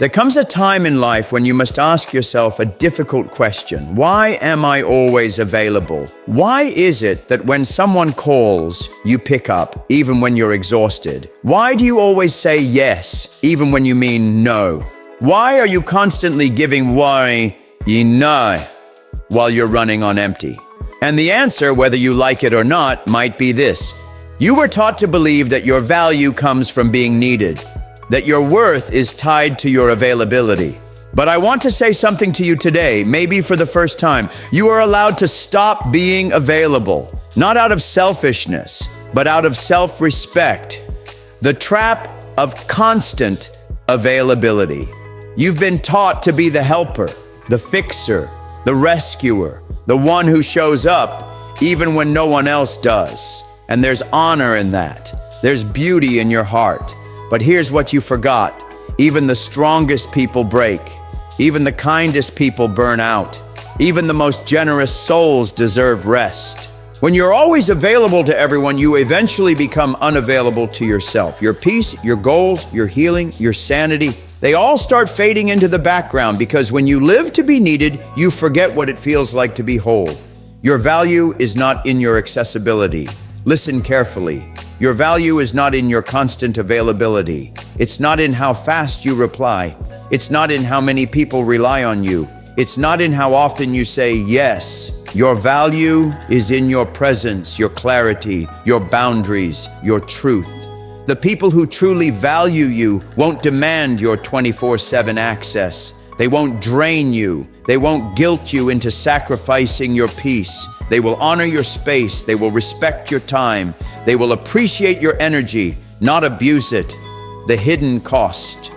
There comes a time in life when you must ask yourself a difficult question. Why am I always available? Why is it that when someone calls, you pick up, even when you're exhausted? Why do you always say yes, even when you mean no? Why are you constantly giving worry, no, while you're running on empty? And the answer, whether you like it or not, might be this. You were taught to believe that your value comes from being needed, that your worth is tied to your availability. But I want to say something to you today, maybe for the first time. You are allowed to stop being available, not out of selfishness, but out of self-respect. The trap of constant availability. You've been taught to be the helper, the fixer, the rescuer, the one who shows up even when no one else does. And there's honor in that. There's beauty in your heart. But here's what you forgot. Even the strongest people break. Even the kindest people burn out. Even the most generous souls deserve rest. When you're always available to everyone, you eventually become unavailable to yourself. Your peace, your goals, your healing, your sanity, they all start fading into the background because when you live to be needed, you forget what it feels like to be whole. Your value is not in your accessibility. Listen carefully. Your value is not in your constant availability. It's not in how fast you reply. It's not in how many people rely on you. It's not in how often you say yes. Your value is in your presence, your clarity, your boundaries, your truth. The people who truly value you won't demand your 24/7 access. They won't drain you. They won't guilt you into sacrificing your peace. They will honor your space. They will respect your time. They will appreciate your energy, not abuse it. The hidden cost.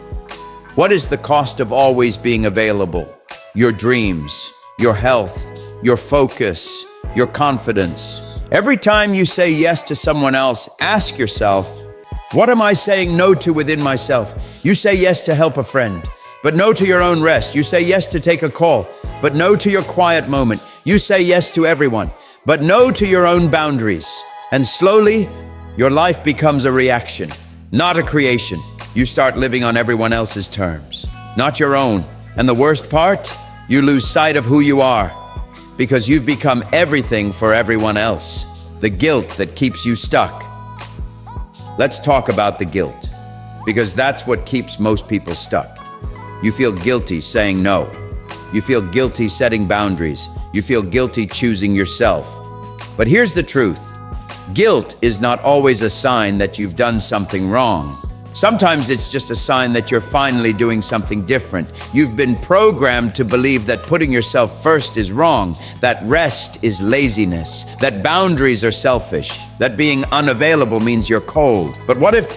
What is the cost of always being available? Your dreams, your health, your focus, your confidence. Every time you say yes to someone else, ask yourself, what am I saying no to within myself? You say yes to help a friend, but no to your own rest. You say yes to take a call, but no to your quiet moment. You say yes to everyone, but no to your own boundaries. And slowly, your life becomes a reaction, not a creation. You start living on everyone else's terms, not your own. And the worst part, you lose sight of who you are because you've become everything for everyone else. The guilt that keeps you stuck. Let's talk about the guilt, because that's what keeps most people stuck. You feel guilty saying no. You feel guilty setting boundaries. You feel guilty choosing yourself. But here's the truth. Guilt is not always a sign that you've done something wrong. Sometimes it's just a sign that you're finally doing something different. You've been programmed to believe that putting yourself first is wrong, that rest is laziness, that boundaries are selfish, that being unavailable means you're cold. But what if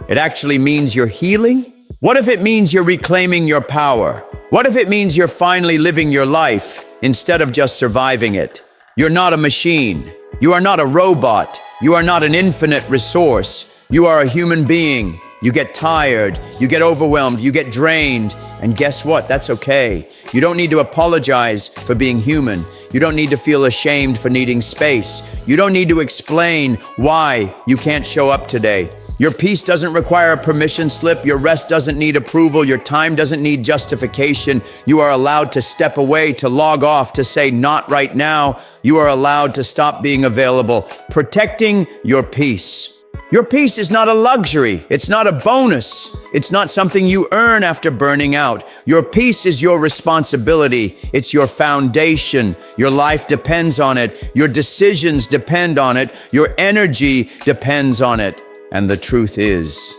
it actually means you're healing? What if it means you're reclaiming your power? What if it means you're finally living your life instead of just surviving it? You're not a machine. You are not a robot. You are not an infinite resource. You are a human being. You get tired, you get overwhelmed, you get drained, and guess what? That's okay. You don't need to apologize for being human. You don't need to feel ashamed for needing space. You don't need to explain why you can't show up today. Your peace doesn't require a permission slip. Your rest doesn't need approval. Your time doesn't need justification. You are allowed to step away, to log off, to say not right now. You are allowed to stop being available, protecting your peace. Your peace is not a luxury. It's not a bonus. It's not something you earn after burning out. Your peace is your responsibility. It's your foundation. Your life depends on it. Your decisions depend on it. Your energy depends on it. And the truth is,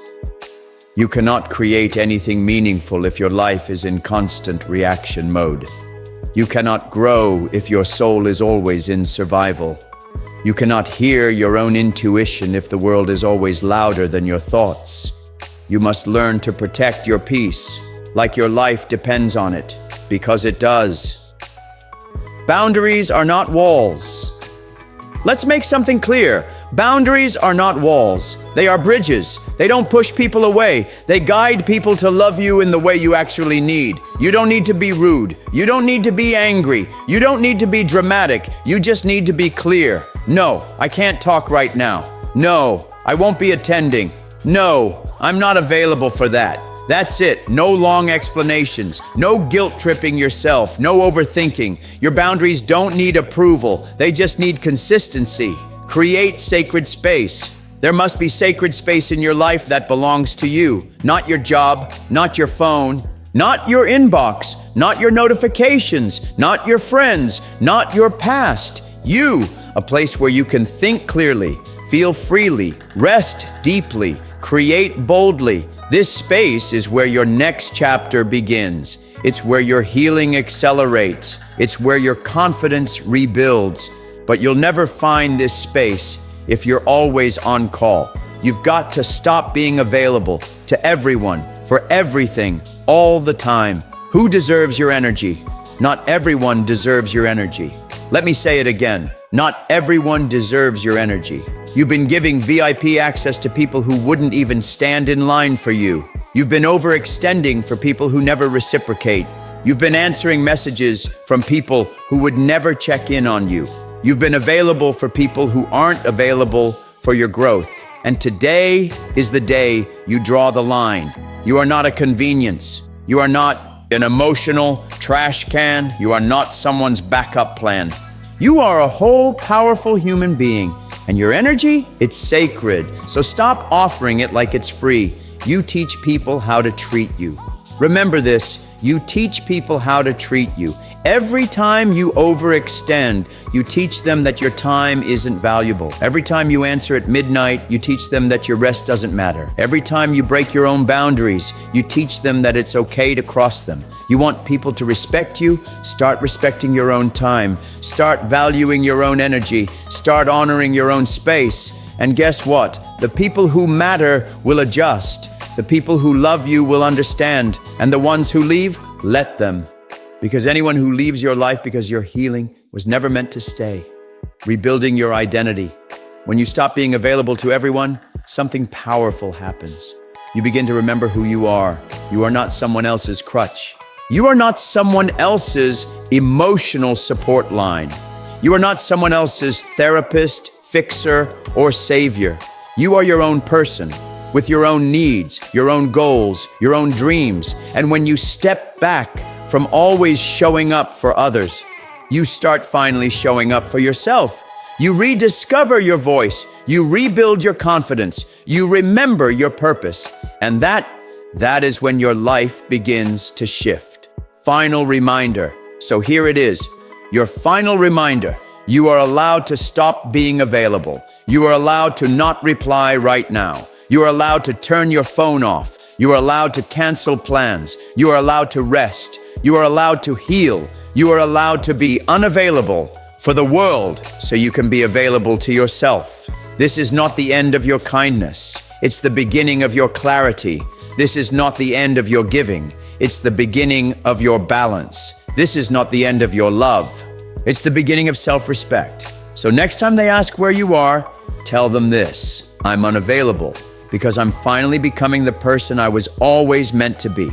you cannot create anything meaningful if your life is in constant reaction mode. You cannot grow if your soul is always in survival. You cannot hear your own intuition if the world is always louder than your thoughts. You must learn to protect your peace, like your life depends on it, because it does. Boundaries are not walls. Let's make something clear. Boundaries are not walls. They are bridges. They don't push people away. They guide people to love you in the way you actually need. You don't need to be rude. You don't need to be angry. You don't need to be dramatic. You just need to be clear. No, I can't talk right now. No, I won't be attending. No, I'm not available for that. That's it. No long explanations. No guilt tripping yourself. No overthinking. Your boundaries don't need approval. They just need consistency. Create sacred space. There must be sacred space in your life that belongs to you. Not your job, not your phone, not your inbox, not your notifications, not your friends, not your past. You, a place where you can think clearly, feel freely, rest deeply, create boldly. This space is where your next chapter begins. It's where your healing accelerates. It's where your confidence rebuilds. But you'll never find this space if you're always on call. You've got to stop being available to everyone, for everything, all the time. Who deserves your energy? Not everyone deserves your energy. Let me say it again. Not everyone deserves your energy. You've been giving VIP access to people who wouldn't even stand in line for you. You've been overextending for people who never reciprocate. You've been answering messages from people who would never check in on you. You've been available for people who aren't available for your growth. And today is the day you draw the line. You are not a convenience. You are not an emotional trash can. You are not someone's backup plan. You are a whole, powerful human being. And your energy, it's sacred. So stop offering it like it's free. You teach people how to treat you. Remember this, you teach people how to treat you. Every time you overextend, you teach them that your time isn't valuable. Every time you answer at midnight, you teach them that your rest doesn't matter. Every time you break your own boundaries, you teach them that it's okay to cross them. You want people to respect you? Start respecting your own time. Start valuing your own energy. Start honoring your own space. And guess what? The people who matter will adjust. The people who love you will understand. And the ones who leave, let them. Because anyone who leaves your life because you're healing was never meant to stay. Rebuilding your identity. When you stop being available to everyone, something powerful happens. You begin to remember who you are. You are not someone else's crutch. You are not someone else's emotional support line. You are not someone else's therapist, fixer, or savior. You are your own person, with your own needs, your own goals, your own dreams. And when you step back from always showing up for others, you start finally showing up for yourself. You rediscover your voice. You rebuild your confidence. You remember your purpose. And that is when your life begins to shift. Final reminder. So here it is, your final reminder. You are allowed to stop being available. You are allowed to not reply right now. You are allowed to turn your phone off. You are allowed to cancel plans. You are allowed to rest. You are allowed to heal. You are allowed to be unavailable for the world so you can be available to yourself. This is not the end of your kindness. It's the beginning of your clarity. This is not the end of your giving. It's the beginning of your balance. This is not the end of your love. It's the beginning of self-respect. So next time they ask where you are, tell them this: I'm unavailable because I'm finally becoming the person I was always meant to be.